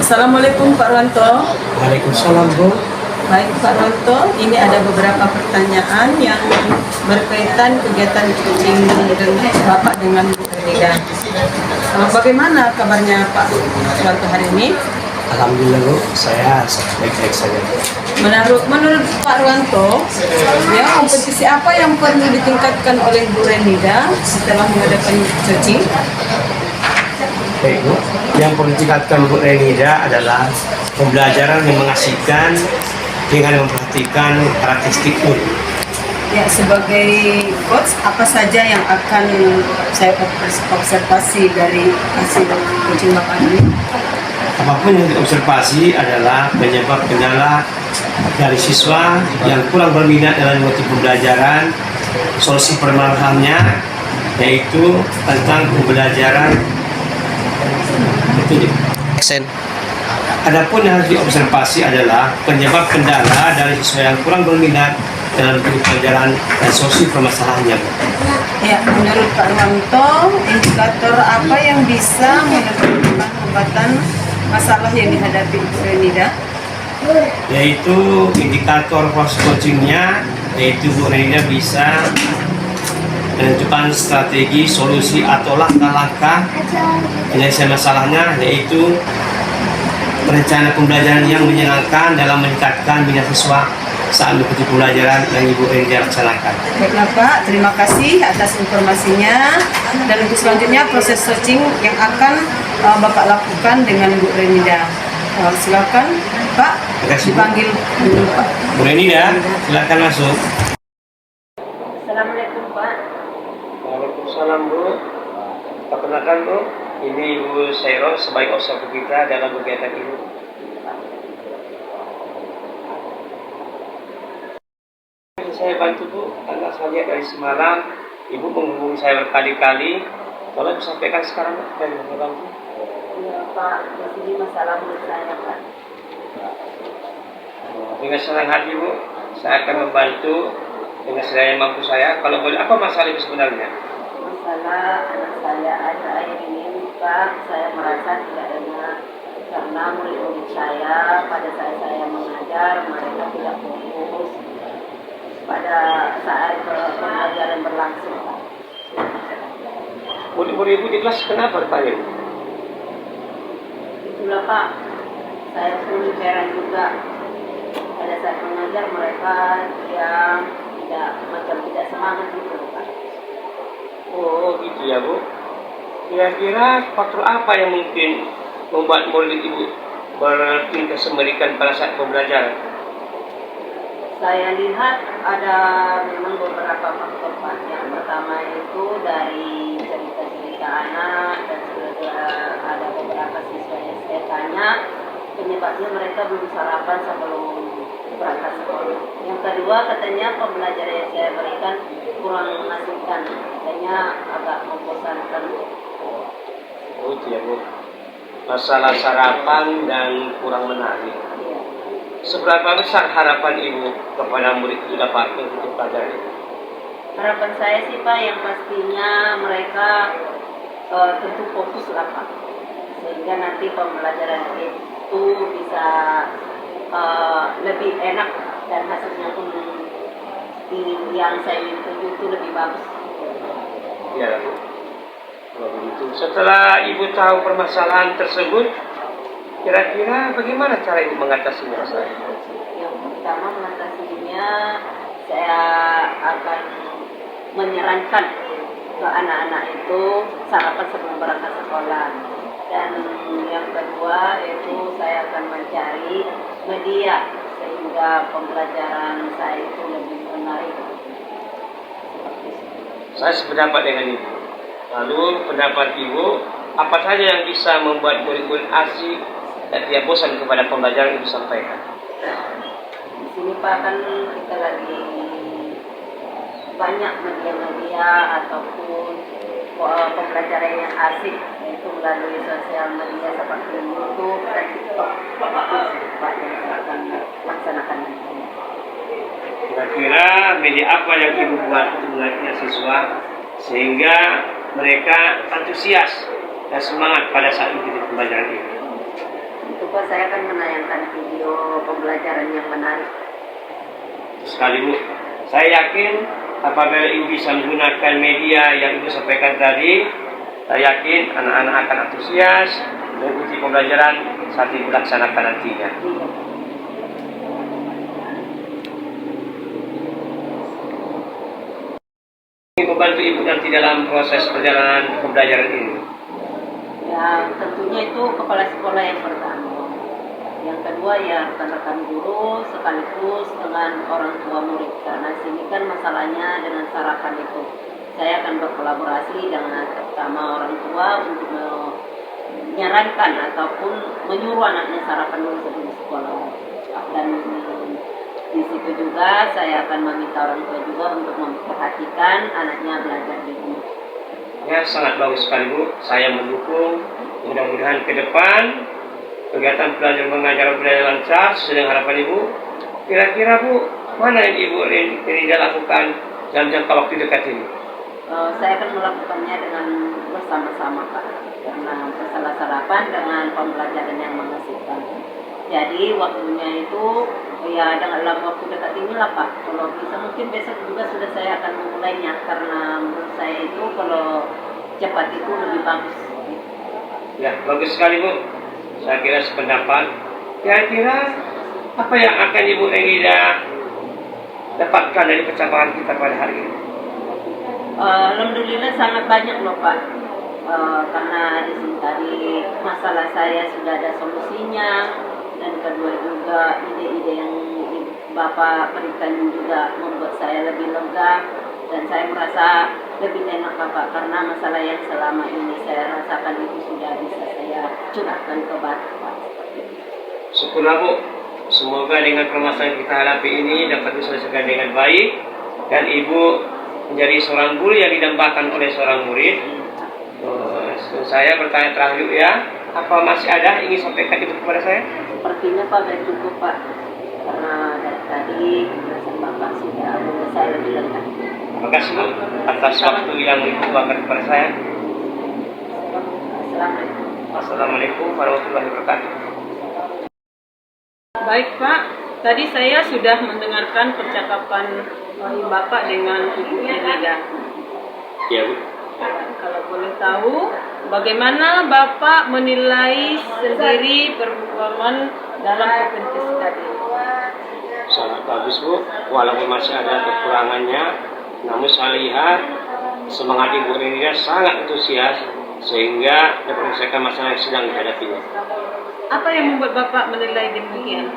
Assalamualaikum Pak Rwanto. Waalaikumsalam, Bu. Baik Pak Rwanto, ini ada beberapa pertanyaan yang berkaitan kegiatan coaching dengan Bapak dengan Bu Renida. Bagaimana kabarnya Pak Rwanto hari ini? Alhamdulillah, Bu. Saya baik-baik saja. Menurut Pak Rwanto, ya, kompetisi apa yang perlu ditingkatkan oleh Bu Renida setelah mengadakan coaching? Baik, Bu. Yang perlu ditingkatkan Bu Renida adalah pembelajaran yang mengasihkan dengan memperhatikan karakteristik Bu. Ya, sebagai coach, apa saja yang akan saya observasi dari hasil coaching Bapak ini? Apapun yang diobservasi adalah penyebab kendala dari siswa yang kurang berminat dalam mengikuti pembelajaran, solusi permasalahannya yaitu tentang pembelajaran itu. Adapun yang harus diobservasi adalah penyebab kendala dari siswa yang kurang berminat dalam mengikuti pelajaran dan solusi permasalahannya. Ya, menurut Pak Rwanto, indikator apa yang bisa menentukan hambatan masalah yang dihadapi Bu Renida? Yaitu indikator proses coachingnya, yaitu Bu Renida bisa menentukan strategi, solusi atau langkah-langkah penyelesaian masalahnya, yaitu perencanaan pembelajaran yang menyenangkan dalam meningkatkan minat siswa saat mengikuti pembelajaran yang Ibu Renida laksanakan. Baiklah Pak, terima kasih atas informasinya. Dan untuk selanjutnya proses searching yang akan Bapak lakukan dengan Bu Renida. Silakan Pak, dipanggil dulu Pak. Bu Renida, silakan masuk. Assalamualaikum Pak. Waalaikumsalam, Bu. Perkenalkan, Bu, ini Ibu Sairo sebagai observer kita dalam kegiatan ini. Saya bantu, Bu, karena saya lihat dari semalam Ibu menghubungi saya berkali-kali. Tolong sampaikan sekarang, Bu, dan membantu. Ya Pak, di sini masalah menurut saya Pak. Dengan senang hati, Bu, saya akan membantu dengan sedaya mampu saya. Kalau boleh, apa masalah itu sebenarnya? Masalah anak saya akhir-akhir ini Pak, saya merasa tidak enak karena murid-murid saya pada saat saya mengajar mereka tidak fokus pada saat pembelajaran berlangsung Pak. Murid-murid Ibu di kelas kenapa Pak? Itulah Pak, saya perlu heran juga pada saat mengajar mereka diam, tidak semangat gitu Pak. Oh gitu ya, Bu. Kira-kira faktor apa yang mungkin membuat murid Ibu bertingkah semerikan pada saat pembelajaran? Saya lihat ada memang beberapa faktor Pak. Yang pertama itu dari cerita-cerita anak dan juga ada beberapa siswa yang saya tanya penyebabnya mereka belum sarapan sebelum berangkat sekolah. Yang kedua katanya pembelajaran yang saya berikan kurang mengasihkan, katanya agak membosankan. Oh itu ya, Bu. Masalah sarapan dan kurang menarik. Iya. Seberapa besar harapan Ibu kepada murid itu dapat mengikuti pelajaran itu? Harapan saya sih Pak, yang pastinya mereka tentu fokus lah Pak, sehingga nanti pembelajaran itu bisa lebih enak dan hasilnya pun yang saya tuju itu lebih bagus. Iya, Bu. Kalau begitu, setelah Ibu tahu permasalahan tersebut, kira-kira bagaimana cara Ibu mengatasi masalah itu? Yang pertama mengatasinya, saya akan menyarankan ke anak-anak itu sarapan sebelum berangkat sekolah. Dan yang kedua itu saya akan mencari media sehingga pembelajaran saya itu lebih menarik. Saya sependapat dengan Ibu. Lalu pendapat Ibu, apa saja yang bisa membuat murid-murid asik dan tidak bosan kepada pembelajaran yang disampaikan? Di sini Pak, kan kita lagi banyak media-media ataupun pembelajaran yang asik, yaitu melalui sosial media seperti YouTube dan TikTok. Itu Pak yang akan laksanakan. Kira-kira media apa yang Ibu buat untuk melatih siswa sehingga mereka antusias dan semangat pada saat mengikuti pembelajaran ini? Itu Pak, saya akan menayangkan video pembelajaran yang menarik. Sekali Bu, saya yakin apabila Ibu bisa menggunakan media yang Ibu sampaikan tadi, saya yakin anak-anak akan antusias mengikuti pembelajaran saat Ibu laksanakan nantinya. Ingin membantu Ibu nanti dalam proses perjalanan pembelajaran ini. Ya, tentunya itu kepala sekolah yang pertama. Yang kedua ya rekan-rekan guru sekaligus dengan orang tua murid. Karena sini kan masalahnya dengan sarapan itu. Saya akan berkolaborasi dengan pertama orang tua untuk menyarankan ataupun menyuruh anaknya sarapan dulu sebelum sekolah. Dan di situ juga saya akan meminta orang tua juga untuk memperhatikan anaknya belajar di rumah. Ya, sangat bagus sekali Bu. Saya mendukung. Mudah-mudahan ke depan kegiatan belajar mengajar berjalan lancar sesuai dengan harapan Ibu. Kira-kira Bu, mana yang Ibu Rinda lakukan dalam jangka waktu dekat ini? Saya akan melakukannya dengan bersama-sama Pak, karena masalah sarapan dengan pembelajaran yang mengasihkan. Jadi waktunya itu ya dalam waktu dekat inilah Pak. Kalau bisa mungkin besok juga sudah saya akan memulainya, karena menurut saya itu kalau cepat itu lebih bagus. Ya, bagus sekali Bu. Saya kira sependapat. Kira-kira apa yang akan Ibu Rinda dapatkan dari percakapan kita pada hari ini? Alhamdulillah sangat banyak loh Pak. Karena di sini tadi masalah saya sudah ada solusinya, dan kedua juga ide-ide yang Bapak berikan juga membuat saya lebih lega, dan saya merasa lebih enak Bapak, karena masalah yang selama ini saya rasakan itu sudah bisa saya curahkan ke Bapak. Syukurlah Bu. Semoga dengan permasalahan yang kita hadapi ini dapat diselesaikan dengan baik, dan Ibu menjadi seorang guru yang didambakan oleh seorang murid. Saya bertanya terakhir ya, apa masih ada ingin sampaikan Ibu kepada saya? Sepertinya Pak sudah cukup Pak, karena dari tadi penjelasan Bapak sudah membuat saya lebih lega. Terima kasih Bu atas waktu yang Ibu berikan kepada saya. Assalamualaikum. Assalamualaikum warahmatullahi wabarakatuh. Baik Pak, tadi saya sudah mendengarkan percakapan Bapak dengan Ibu Rinda. Ya Bu. Kalau boleh tahu, bagaimana Bapak menilai sendiri performan dalam kompetisi tadi? Sangat bagus Bu, walaupun masih ada kekurangannya, namun saya lihat semangat Ibu Rinda sangat antusias sehingga dapat menyelesaikan masalah yang sedang dihadapinya. Apa yang membuat Bapak menilai demikian?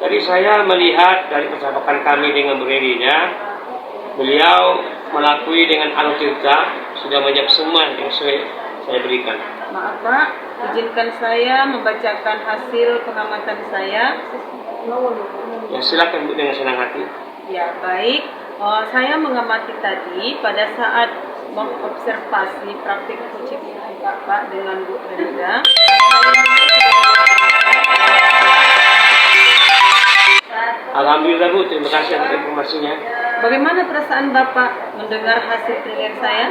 Tadi saya melihat dari percakapan kami dengan Bu Rinda, beliau melakui dengan alur cerita, sudah menjawab semua yang saya berikan. Maaf Pak, izinkan saya membacakan hasil pengamatan saya. Ya, silakan Bu dengan senang hati. Ya baik, saya mengamati tadi pada saat mengobservasi praktik coaching Bapak dengan Bu Rinda. Alhamdulillah Bu, terima kasih atas informasinya. Bagaimana perasaan Bapak mendengar hasil penilaian saya?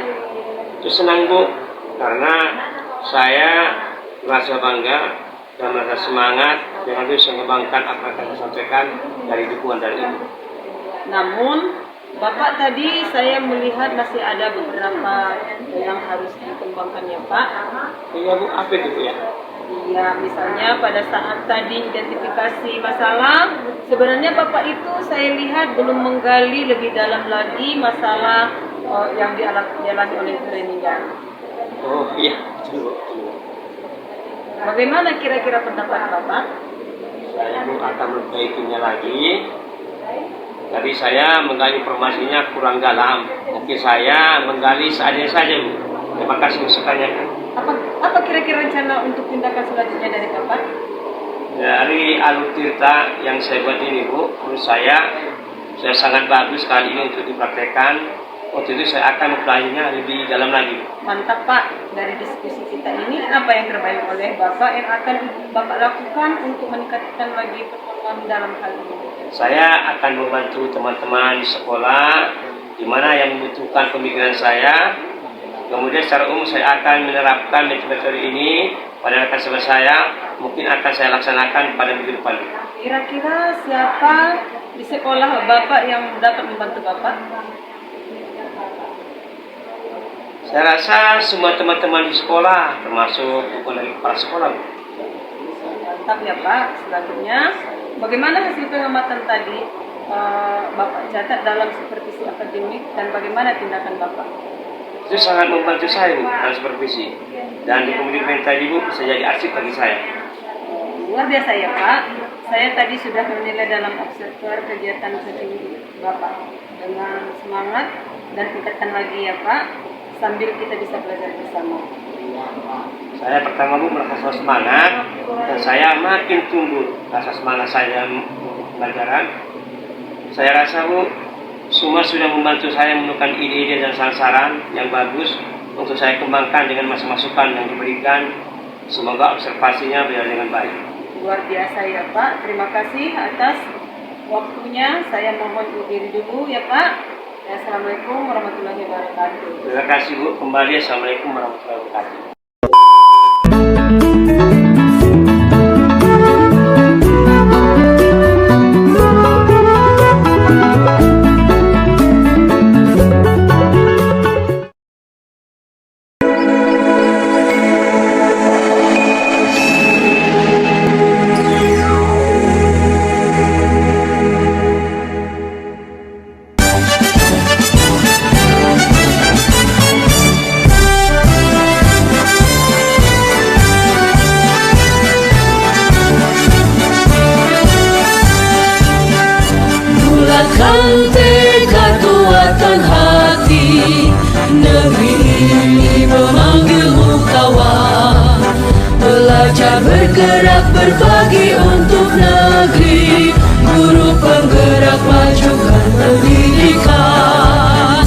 Itu senang Bu, karena saya merasa bangga dan merasa semangat dengan bisa mengembangkan apa yang saya sampaikan dari dukungan dari Ibu. Namun, Bapak tadi saya melihat masih ada beberapa yang harus dikembangkan ya Pak. Iya Bu, apa itu Bu ya? Ya, misalnya pada saat tadi identifikasi masalah, sebenarnya Bapak itu saya lihat belum menggali lebih dalam lagi masalah yang dialami oleh Bu Rinda. Oh iya, betul Bu. Bagaimana kira-kira pendapat Bapak? Saya Bu akan memperbaikinya lagi. Tadi saya menggali informasinya kurang dalam. Mungkin saya menggali seadanya saja Bu. Terima kasih masukannya. Apa kira-kira rencana untuk tindakan selanjutnya dari Bapak? Dari alur cerita yang saya buat ini Bu, menurut saya sangat bagus sekali ini untuk dipraktekkan. Waktu itu saya akan mempelajarinya lebih dalam lagi. Mantap Pak, dari diskusi kita ini apa yang terbaik oleh Bapak yang akan Bapak lakukan untuk meningkatkan lagi performa dalam hal ini? Saya akan membantu teman-teman di sekolah di mana yang membutuhkan pemikiran saya. Kemudian secara umum saya akan menerapkan metode ini pada rekan sebelah saya mungkin akan saya laksanakan pada minggu depan. Kira-kira siapa di sekolah Bapak yang dapat membantu Bapak? Saya rasa semua teman-teman di sekolah, termasuk bukan dari kepala sekolah. Mantap ya Pak. Selanjutnya, bagaimana hasil pengamatan tadi Bapak catat dalam supervisi akademik dan bagaimana tindakan Bapak? Itu sangat membantu saya Bu, dalam supervisi. Dan dokumen tadi Bu bisa jadi arsip bagi saya. Luar biasa ya Pak. Saya tadi sudah menilai dalam observer kegiatan coaching Bapak dengan semangat dan tingkatkan lagi ya Pak, sambil kita bisa belajar bersama. Saya pertama Bu merasa semangat dan saya makin tumbuh rasa semangat saya dalam pelajaran. Saya rasa Bu semua sudah membantu saya menemukan ide-ide dan saran-saran yang bagus untuk saya kembangkan dengan masukan yang diberikan. Semoga observasinya berjalan dengan baik. Luar biasa ya Pak. Terima kasih atas waktunya. Saya mohon diri dulu ya Pak. Assalamualaikum warahmatullahi wabarakatuh. Terima kasih Bu. Kembali Assalamualaikum warahmatullahi wabarakatuh. Bulatkan tekad, kuatkan hati, negeri ini memanggilmu kawan. Belajar bergerak berbagi untuk negeri, guru penggerak majukan pendidikan.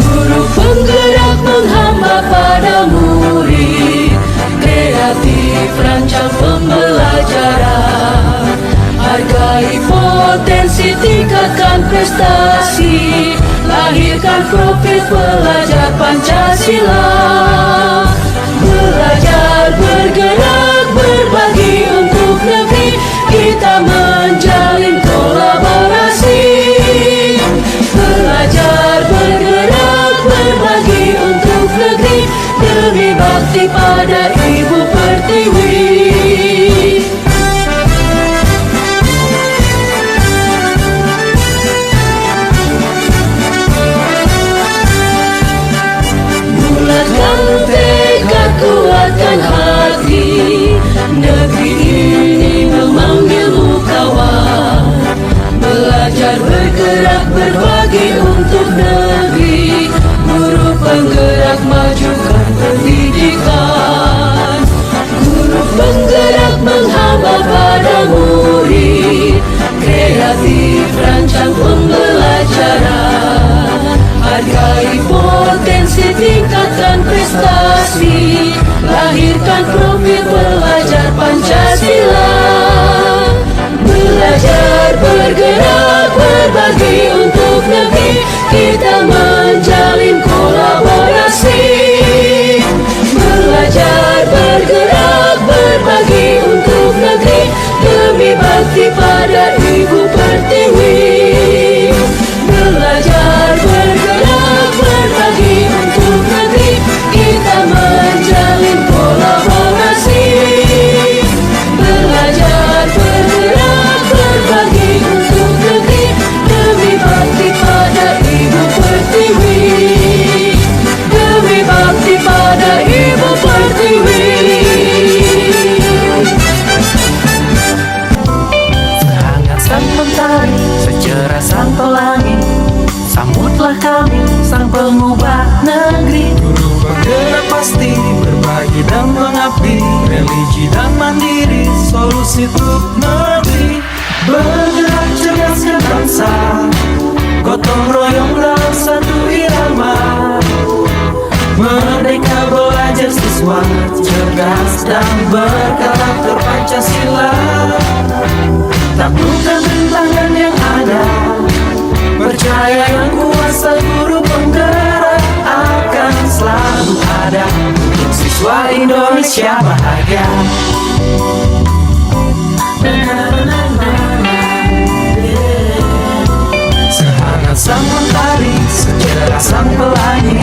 Guru penggerak menghamba pada murid, kreatif rancang pembelajaran. Hargai potensi, tingkatkan prestasi, lahirkan profil pelajar Pancasila. Belajar bergerak berbagi untuk negeri, kita menjalin kolaborasi. Belajar bergerak berbagi untuk negeri, demi bakti pada Ibu Pertiwi. Bulatkan tekad, kuatkan hati, negeri ini memanggilmu kawan. Belajar bergerak berbagi untuk negeri, guru penggerak majukan pendidikan. Guru penggerak menghamba pada murid, kreatif rancang pembelajaran. Hargai potensi, tingkatkan prestasi, lahirkan profil pelajar Pancasila. Belajar bergerak berbagi untuk negeri, kita menjalin kolaborasi. Belajar bergerak berbagi untuk negeri, demi bakti pada Ibu Pertiwi. Belajar bergerak berbagi untuk negeri, kita menjalin kolaborasi. Belajar bergerak berbagi untuk negeri, demi bakti pada Ibu Pertiwi. Demi bakti pada Ibu Pertiwi. Sehangat sang mentari, secerah sang pelangi, sambutlah kami sang pengubah negeri. Guru bergerak pasti, berbagi dan mengabdi, religi dan mandiri, solusi untuk negeri. Bergerak cerdaskan bangsa, gotong royong dalam satu irama. Merdeka belajar siswa, cerdas dan berkarakter Pancasila. Taklukkan rintangan yang ada, percaya yang kuasa guru penggerak akan selalu ada untuk siswa Indonesia. Indonesia bahagia. Sehangat sang mentari, secerah sang pelangi,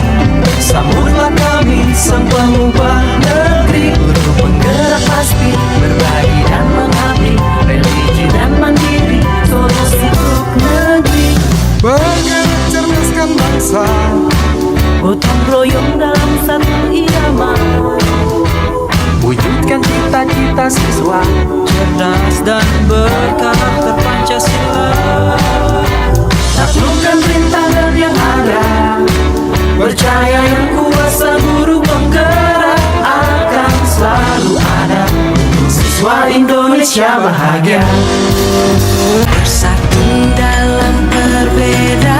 sambutlah kami sang pengubah negeri. Guru penggerak pasti, berbagi dan mengabdi, religi dan mandiri, solusi untuk negeri. Bergerak cerdaskan bangsa, Gotong royong dalam satu irama, wujudkan cita-cita siswa, cerdas dan berkarakter Pancasila. Taklukkan rintangan yang ada, percaya yang kuasa guru penggerak akan selalu ada. Siswa Indonesia bahagia, bersatu dalam perbedaan.